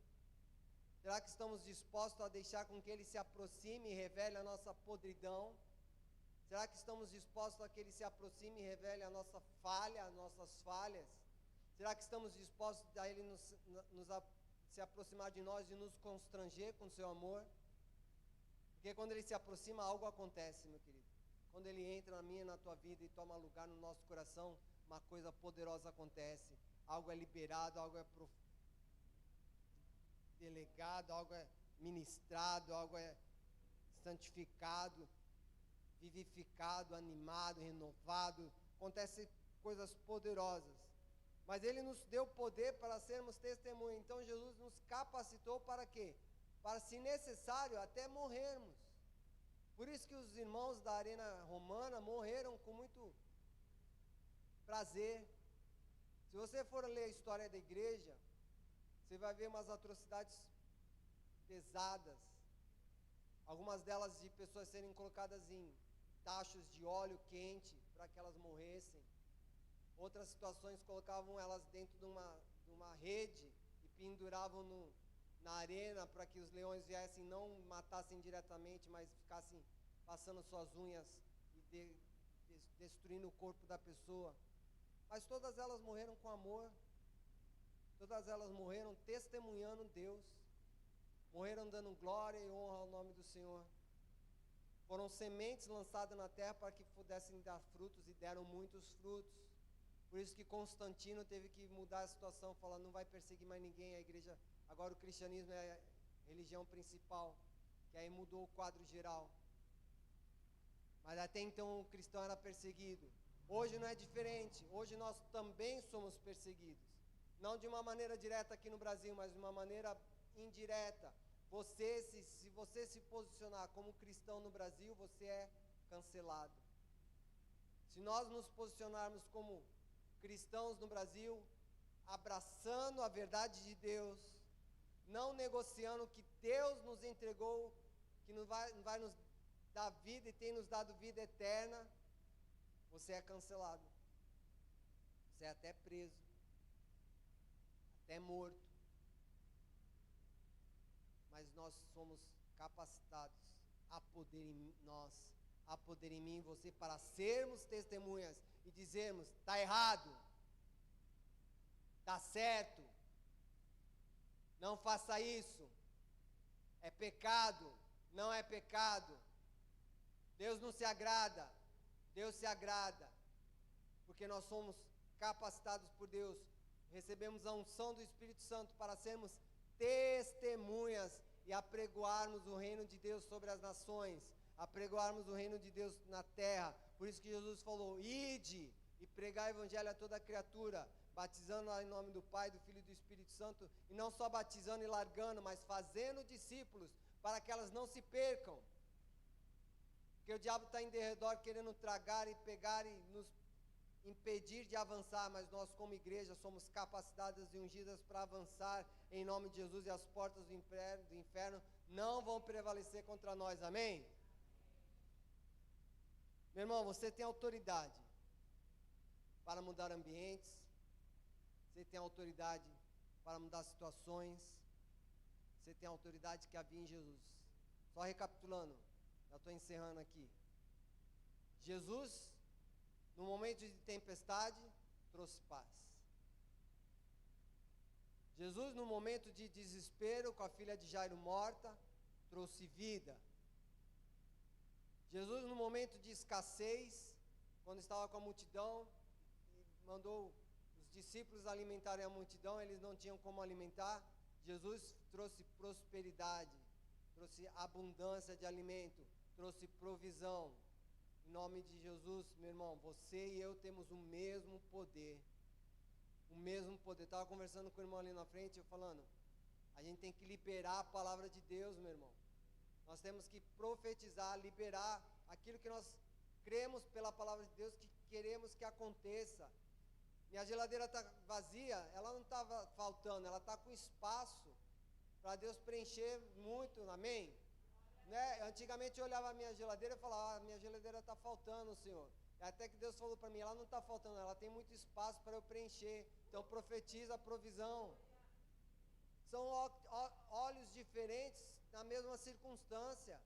S1: Será que estamos dispostos a deixar com que ele se aproxime e revele a nossa podridão? Será que estamos dispostos a que ele se aproxime e revele a nossa falha, as nossas falhas? Será que estamos dispostos a ele se aproximar de nós e nos constranger com seu amor? Porque quando ele se aproxima, algo acontece, meu querido. Quando ele entra na minha e na tua vida e toma lugar no nosso coração, uma coisa poderosa acontece. Algo é liberado, algo é delegado, algo é ministrado, algo é santificado, vivificado, animado, renovado. Acontecem coisas poderosas. Mas ele nos deu poder para sermos testemunha. Então Jesus nos capacitou para quê? Para, se necessário, até morrermos. Por isso que os irmãos da Arena Romana morreram com muito prazer. Se você for ler a história da igreja, você vai ver umas atrocidades pesadas. Algumas delas de pessoas serem colocadas em tachos de óleo quente para que elas morressem. Outras situações colocavam elas dentro de uma rede e penduravam na arena para que os leões viessem, não matassem diretamente, mas ficassem passando suas unhas e destruindo o corpo da pessoa. Mas todas elas morreram com amor. Todas elas morreram testemunhando Deus. Morreram dando glória e honra ao nome do Senhor. Foram sementes lançadas na terra para que pudessem dar frutos e deram muitos frutos. Por isso que Constantino teve que mudar a situação, falando, não vai perseguir mais ninguém, a igreja, agora o cristianismo é a religião principal, que aí mudou o quadro geral. Mas até então o cristão era perseguido. Hoje não é diferente, hoje nós também somos perseguidos. Não de uma maneira direta aqui no Brasil, mas de uma maneira indireta. Se você se posicionar como cristão no Brasil, você é cancelado. Se nós nos posicionarmos como cristãos no Brasil, abraçando a verdade de Deus, não negociando o que Deus nos entregou, que não vai nos dar vida e tem nos dado vida eterna, você é cancelado. Você é até preso, até morto. Mas nós somos capacitados, há poder em nós, há poder em mim e em você para sermos testemunhas e dizermos, está errado, está certo, não faça isso, é pecado, não é pecado, Deus não se agrada, Deus se agrada, porque nós somos capacitados por Deus, recebemos a unção do Espírito Santo para sermos testemunhas e apregoarmos o reino de Deus sobre as nações, apregoarmos o reino de Deus na terra. Por isso que Jesus falou, ide e pregar o evangelho a toda criatura, batizando em nome do Pai, do Filho e do Espírito Santo, e não só batizando e largando, mas fazendo discípulos, para que elas não se percam, porque o diabo está em derredor querendo tragar e pegar e nos impedir de avançar, mas nós como igreja somos capacitadas e ungidas para avançar em nome de Jesus, e as portas do inferno não vão prevalecer contra nós, amém? Meu irmão, você tem autoridade para mudar ambientes, você tem autoridade para mudar situações, você tem a autoridade que havia em Jesus. Só recapitulando, já estou encerrando aqui. Jesus, no momento de tempestade, trouxe paz. Jesus, no momento de desespero, com a filha de Jairo morta, trouxe vida. Jesus, no momento de escassez, quando estava com a multidão, mandou os discípulos alimentarem a multidão, eles não tinham como alimentar. Jesus trouxe prosperidade, trouxe abundância de alimento, trouxe provisão. Em nome de Jesus, meu irmão, você e eu temos o mesmo poder. O mesmo poder. Estava conversando com o irmão ali na frente, eu falando, a gente tem que liberar a palavra de Deus, meu irmão. Nós temos que profetizar, liberar aquilo que nós cremos pela palavra de Deus, que queremos que aconteça. Minha geladeira está vazia, ela não está faltando, ela está com espaço para Deus preencher muito, amém? Né? Antigamente eu olhava a minha geladeira e falava, minha geladeira está faltando, Senhor. Até que Deus falou para mim, ela não está faltando, ela tem muito espaço para eu preencher. Então profetiza a provisão. São olhos diferentes na mesma circunstância.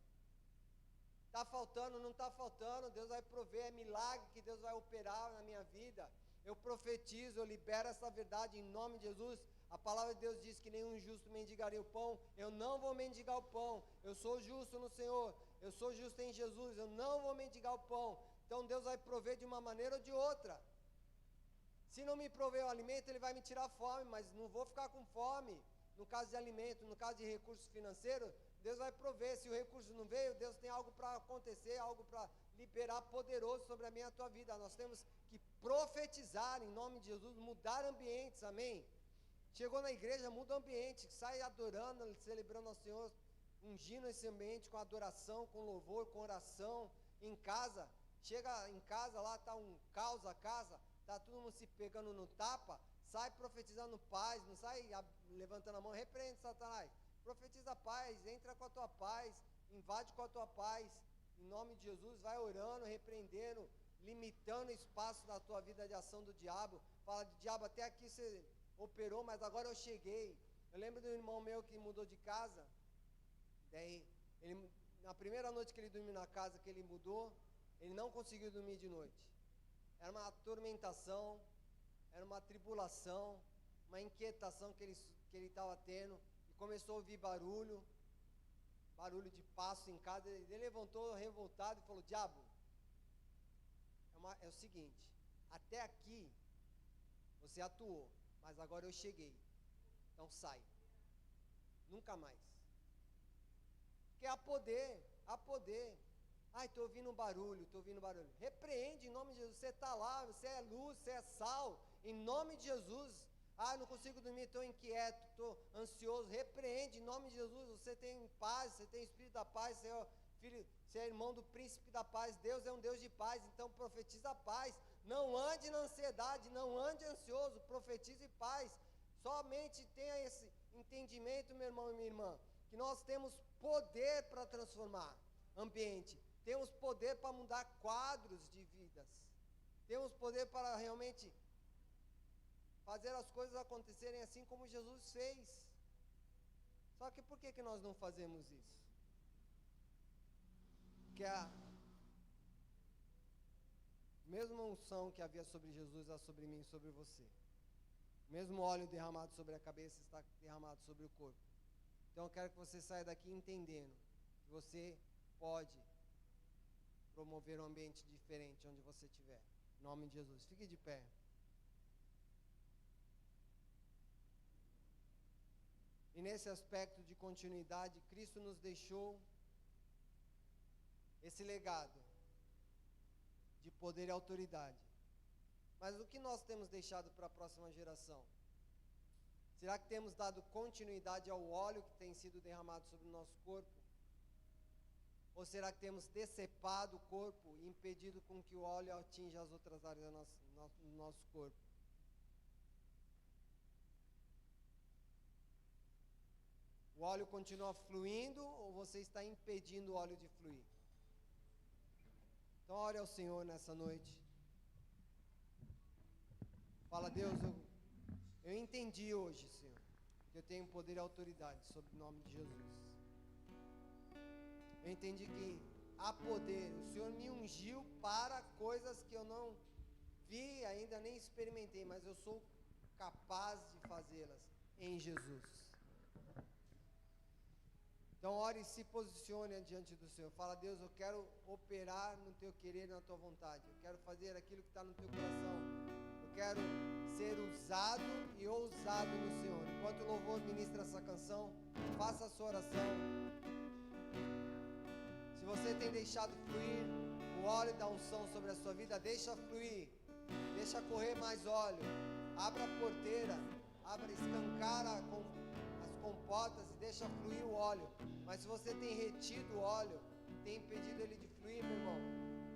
S1: Está faltando, não está faltando, Deus vai prover, é milagre que Deus vai operar na minha vida. Eu profetizo, eu libero essa verdade em nome de Jesus. A palavra de Deus diz que nenhum justo mendigaria o pão. Eu não vou mendigar o pão. Eu sou justo no Senhor. Eu sou justo em Jesus. Eu não vou mendigar o pão. Então Deus vai prover de uma maneira ou de outra. Se não me prover o alimento, Ele vai me tirar fome, mas não vou ficar com fome. No caso de alimento, no caso de recursos financeiros, Deus vai prover. Se o recurso não veio, Deus tem algo para acontecer, algo para liberar poderoso sobre a minha e a tua vida. Nós temos que profetizar em nome de Jesus, mudar ambientes, amém? Chegou na igreja, muda o ambiente, sai adorando, celebrando ao Senhor, ungindo esse ambiente com adoração, com louvor, com oração, em casa. Chega em casa, lá está um caos a casa, está todo mundo se pegando no tapa, sai profetizando paz, não sai levantando a mão, repreende Satanás, profetiza paz, entra com a tua paz, invade com a tua paz, em nome de Jesus, vai orando, repreendendo, limitando o espaço da tua vida de ação do diabo. Fala de diabo, até aqui você operou, mas agora eu cheguei. Eu lembro de um irmão meu que mudou de casa, daí, na primeira noite que ele dormiu na casa que ele mudou, ele não conseguiu dormir de noite. Era uma atormentação, era uma tribulação, uma inquietação que ele estava tendo, e começou a ouvir barulho de passo em casa. Ele levantou revoltado e falou: diabo, é o seguinte, até aqui você atuou, mas agora eu cheguei, então sai, nunca mais. Porque há poder. Ai, estou ouvindo barulho. Repreende em nome de Jesus. Você está lá, você é luz, você é sal, em nome de Jesus. Ah, não consigo dormir, estou inquieto, estou ansioso. Repreende em nome de Jesus. Você tem paz, você tem espírito da paz, você é filho, você é irmão do príncipe da paz. Deus é um Deus de paz, então profetiza a paz. Não ande na ansiedade, não ande ansioso, profetize paz. Somente tenha esse entendimento, meu irmão e minha irmã, que nós temos poder para transformar ambiente, temos poder para mudar quadros de vidas, temos poder para realmente fazer as coisas acontecerem assim como Jesus fez. Só que por que nós não fazemos isso? Porque a mesma unção que havia sobre Jesus é sobre mim e sobre você. O mesmo óleo derramado sobre a cabeça está derramado sobre o corpo. Então eu quero que você saia daqui entendendo que você pode promover um ambiente diferente onde você estiver. Em nome de Jesus. Fique de pé. E nesse aspecto de continuidade, Cristo nos deixou esse legado de poder e autoridade. Mas o que nós temos deixado para a próxima geração? Será que temos dado continuidade ao óleo que tem sido derramado sobre o nosso corpo? Ou será que temos decepado o corpo e impedido com que o óleo atinja as outras áreas do nosso corpo? O óleo continua fluindo ou você está impedindo o óleo de fluir? Então ore ao Senhor nessa noite. Fala: Deus, eu entendi hoje, Senhor, que eu tenho poder e autoridade sobre o nome de Jesus. Eu entendi que há poder. O Senhor me ungiu para coisas que eu não vi, ainda nem experimentei, mas eu sou capaz de fazê-las em Jesus. Então ore e se posicione diante do Senhor. Fala: Deus, eu quero operar no teu querer e na tua vontade. Eu quero fazer aquilo que está no teu coração. Eu quero ser usado e ousado no Senhor. Enquanto o louvor ministra essa canção, faça a sua oração. Se você tem deixado fluir o óleo da unção sobre a sua vida, deixa fluir. Deixa correr mais óleo. Abra a porteira. Escancara as comportas e deixa fluir o óleo. Mas se você tem retido o óleo, tem impedido ele de fluir, meu irmão,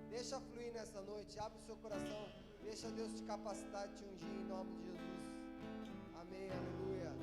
S1: deixa fluir nessa noite. Abre o seu coração. Deixa Deus te capacitar, te ungir em nome de Jesus. Amém, aleluia.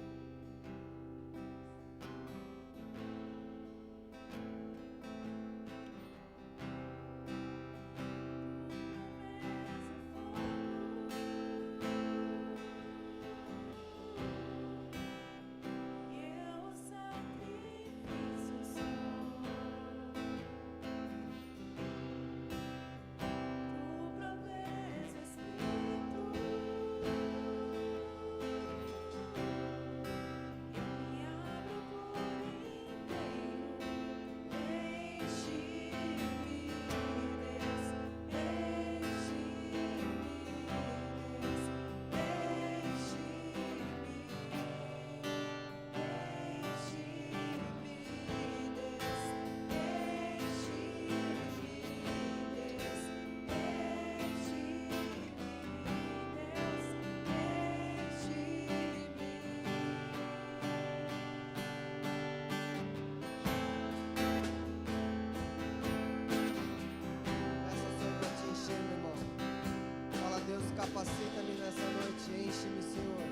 S1: capacita-me nessa noite, enche-me, Senhor.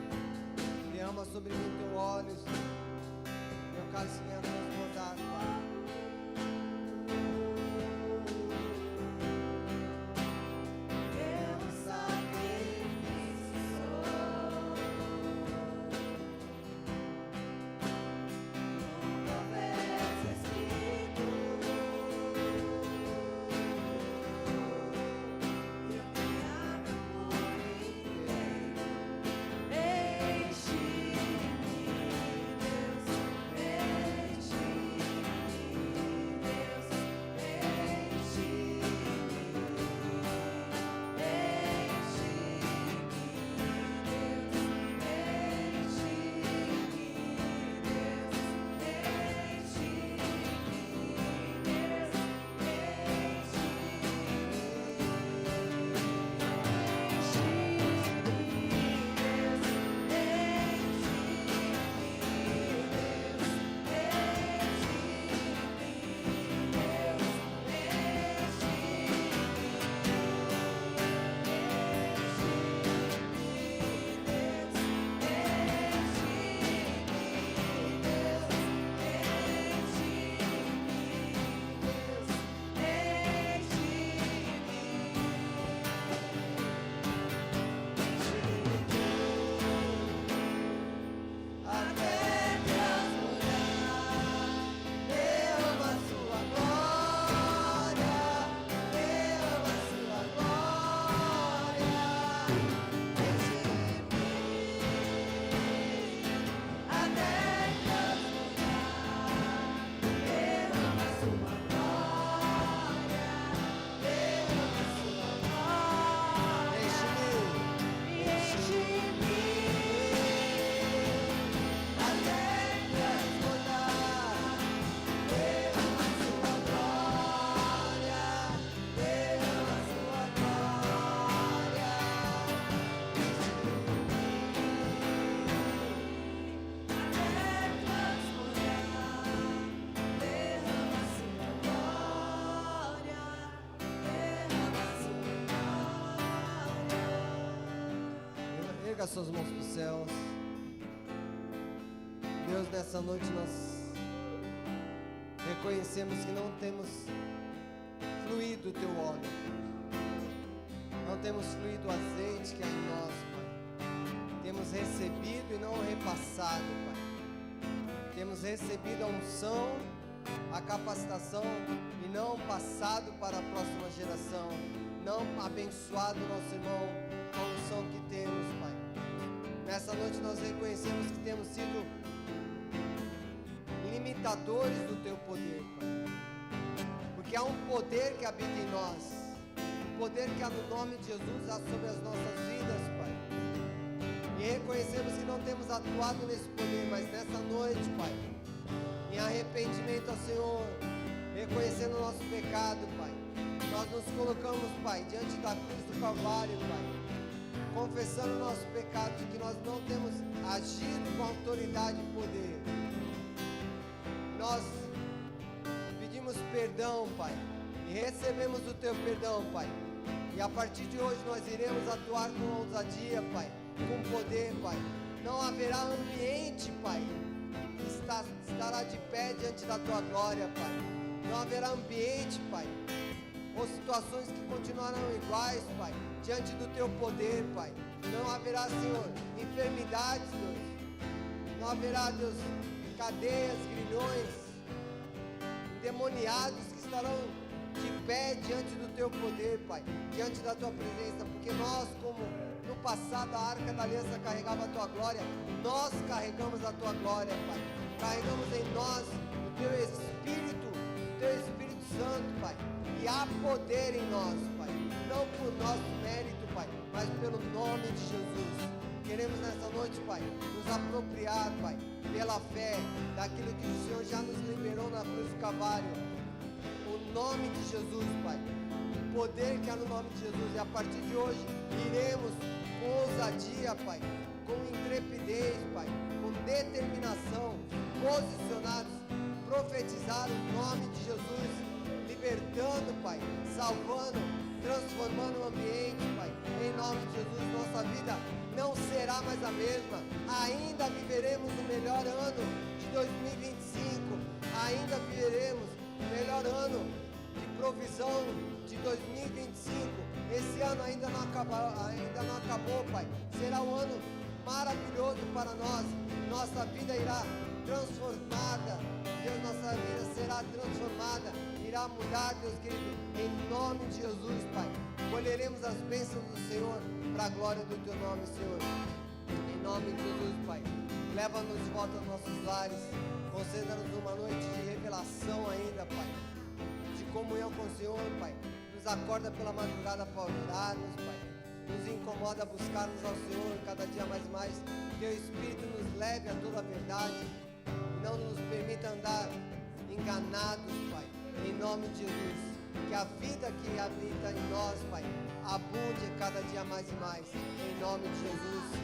S1: Derrama sobre mim teu óleo, Senhor. Meu cálice venha transbordar, Pai. Erga suas mãos para os céus. Deus, nessa noite nós reconhecemos que não temos fluído o teu óleo, não temos fluído o azeite que é em nós, Pai. Temos recebido e não repassado, Pai. Temos recebido a unção, a capacitação e não passado para a próxima geração, não abençoado nosso irmão com a unção que temos, Pai. Nessa noite nós reconhecemos que temos sido limitadores do teu poder, Pai. Porque há um poder que habita em nós, um poder que há no nome de Jesus há sobre as nossas vidas, Pai. E reconhecemos que não temos atuado nesse poder, mas nessa noite, Pai, em arrependimento ao Senhor, reconhecendo o nosso pecado, Pai, nós nos colocamos, Pai, diante da cruz do Calvário, Pai, confessando o nosso pecado de que nós não temos agido com autoridade e poder. Nós pedimos perdão, Pai, e recebemos o teu perdão, Pai. E a partir de hoje nós iremos atuar com ousadia, Pai, com poder, Pai. Não haverá ambiente, Pai, que estará de pé diante da tua glória, Pai. Não haverá ambiente, Pai, ou situações que continuarão iguais, Pai, diante do teu poder, Pai. Não haverá, Senhor, enfermidades, Deus. Não haverá, Deus, cadeias, grilhões, endemoniados que estarão de pé diante do teu poder, Pai, diante da tua presença, porque nós, como no passado a arca da aliança carregava a tua glória, nós carregamos a tua glória, Pai. Carregamos em nós o teu Espírito Santo, Pai. E há poder em nós, Pai, não por nosso mérito, Pai, mas pelo nome de Jesus. Queremos nessa noite, Pai, nos apropriar, Pai, pela fé, daquilo que o Senhor já nos liberou na cruz do Calvário. O nome de Jesus, Pai, o poder que há no nome de Jesus. E a partir de hoje, iremos com ousadia, Pai, com intrepidez, Pai, com determinação, posicionados, profetizar o nome de Jesus, libertando, Pai, salvando, transformando o ambiente, Pai. Em nome de Jesus, nossa vida não será mais a mesma. Ainda viveremos o melhor ano de 2025. Ainda viveremos o melhor ano de provisão de 2025. Esse ano ainda não acabou, Pai. Será um ano maravilhoso para nós. Nossa vida irá transformada. Deus, nossa vida será transformada. Irá mudar, Deus querido. Em nome de Jesus, Pai. Colheremos as bênçãos do Senhor para a glória do Teu nome, Senhor. Em nome de Jesus, Pai. Leva-nos de volta aos nossos lares. Conceda-nos uma noite de revelação ainda, Pai. De comunhão com o Senhor, Pai. Nos acorda pela madrugada para orarmos, Pai. Nos incomoda a buscarmos ao Senhor cada dia mais e mais. Teu Espírito nos leve a toda a verdade. Não nos permita andar enganados, Pai. Em nome de Jesus. Que a vida que habita em nós, Pai, abunde cada dia mais e mais. Em nome de Jesus.